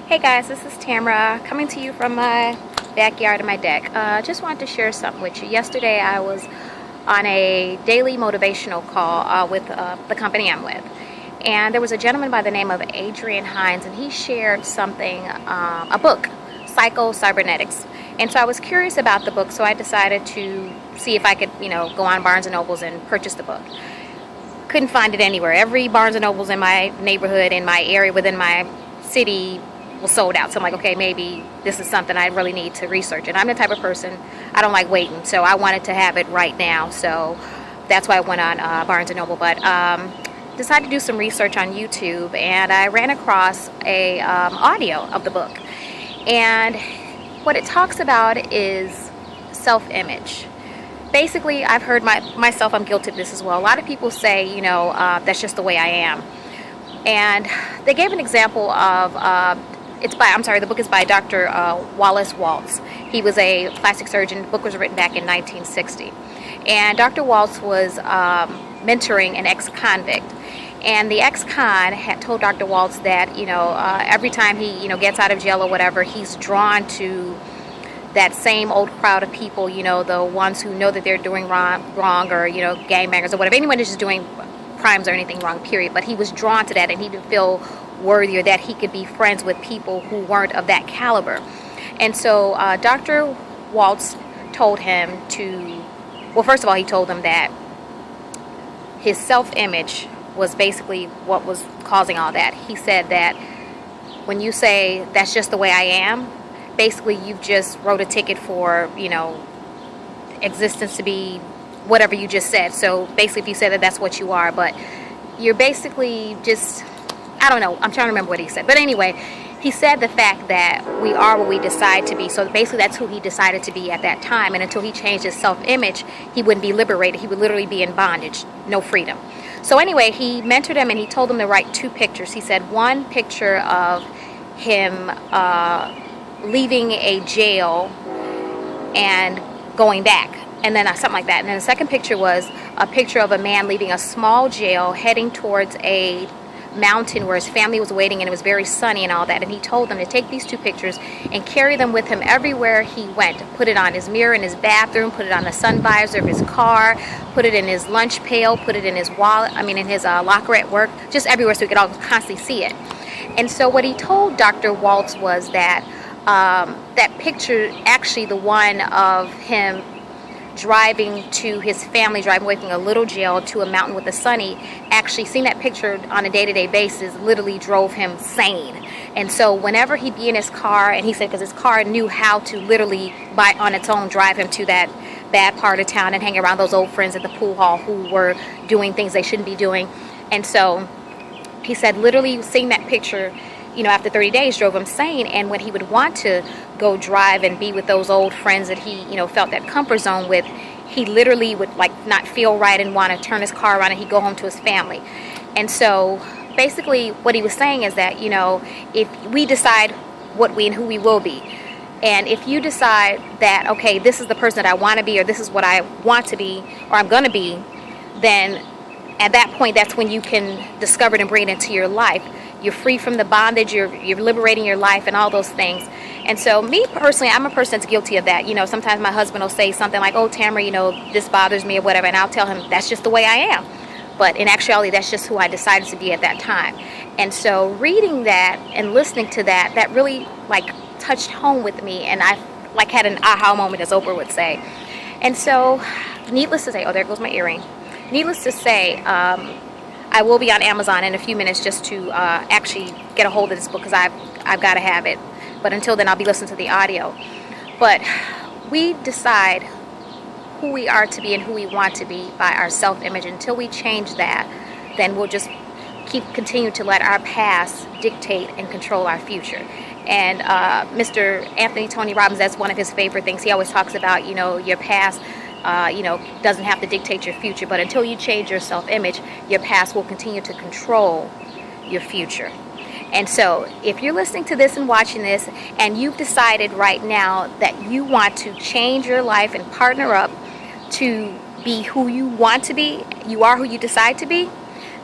Hey guys, this is Tamara coming to you from my backyard of my deck. Just wanted to share something with you. Yesterday I was on a daily motivational call with the company I'm with. And there was a gentleman by the name of Adrian Hines, and he shared something, a book, Psycho Cybernetics. And so I was curious about the book, so I decided to see if I could, go on Barnes & Nobles and purchase the book. Couldn't find it anywhere. Every Barnes & Nobles in my neighborhood, in my area, within my city was sold out. So I'm like, okay, maybe this is something I really need to research. And I'm the type of person, I don't like waiting. So I wanted to have it right now. So that's why I went on Barnes & Noble. But decided to do some research on YouTube, and I ran across a audio of the book. And what it talks about is self-image. Basically, I've heard myself, I'm guilty of this as well. A lot of people say, that's just the way I am. And they gave an example of, the book is by Dr. Wallace Waltz. He was a plastic surgeon. The book was written back in 1960. And Dr. Waltz was mentoring an ex-convict. And the ex-con had told Dr. Waltz that, every time he, gets out of jail or whatever, he's drawn to that same old crowd of people, the ones who know that they're doing wrong or, gangbangers or whatever. Anyone who's just doing crimes or anything wrong, period. But he was drawn to that, and he didn't feel worthy or that he could be friends with people who weren't of that caliber. And so Dr. Waltz told him first of all, he told him that his self-image was basically what was causing all that. He said that when you say, that's just the way I am, basically you've just wrote a ticket for, existence to be whatever you just said. So basically if you say that, that's what you are, but you're basically just, I don't know, I'm trying to remember what he said. But anyway, he said the fact that we are what we decide to be. So basically that's who he decided to be at that time. And until he changed his self-image, he wouldn't be liberated. He would literally be in bondage, no freedom. So anyway, he mentored him, and he told him to write two pictures. He said one picture of him leaving a jail and going back, and then something like that. And then the second picture was a picture of a man leaving a small jail heading towards a mountain where his family was waiting, and it was very sunny and all that. And he told them to take these two pictures and carry them with him everywhere he went. Put it on his mirror in his bathroom, put it on the sun visor of his car, put it in his lunch pail, put it in his wallet, in his locker at work, just everywhere so he could all constantly see it. And so what he told Dr. Waltz was that that picture, actually the one of him driving to his family, driving away from a little jail to a mountain with the sunny, actually seeing that picture on a day-to-day basis literally drove him sane. And so whenever he'd be in his car, and he said because his car knew how to literally on its own drive him to that bad part of town and hang around those old friends at the pool hall who were doing things they shouldn't be doing. And so he said literally seeing that picture, after 30 days drove him sane. And when he would want to go drive and be with those old friends that he, felt that comfort zone with, he literally would not feel right and want to turn his car around, and he'd go home to his family. And so basically what he was saying is that, if we decide what we and who we will be, and if you decide that, okay, this is the person that I want to be, or this is what I want to be, or I'm going to be, then at that point, that's when you can discover it and bring it into your life. You're free from the bondage, you're liberating your life and all those things. And so me personally, I'm a person that's guilty of that. Sometimes my husband will say something like, oh, Tamara, this bothers me or whatever. And I'll tell him, that's just the way I am. But in actuality, that's just who I decided to be at that time. And so reading that and listening to that, that really touched home with me. And I had an aha moment, as Oprah would say. And so needless to say, oh, there goes my earring. Needless to say, I will be on Amazon in a few minutes just to actually get a hold of this book, because I've got to have it. But until then, I'll be listening to the audio. But we decide who we are to be and who we want to be by our self-image. Until we change that, then we'll just continue to let our past dictate and control our future. And Mr. Anthony Tony Robbins, that's one of his favorite things. He always talks about, your past doesn't have to dictate your future, but until you change your self-image, your past will continue to control your future. And so if you're listening to this and watching this, and you've decided right now that you want to change your life and partner up to be who you want to be, you are who you decide to be,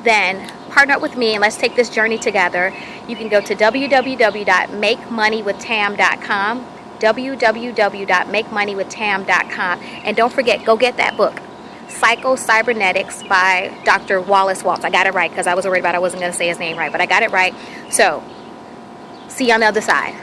then partner up with me and let's take this journey together. You can go to www.makemoneywithtam.com, www.makemoneywithtam.com, and don't forget, go get that book, Psycho Cybernetics by Dr. Wallace Waltz. I got it right because I was worried about I wasn't going to say his name right, but I got it right. So, see you on the other side.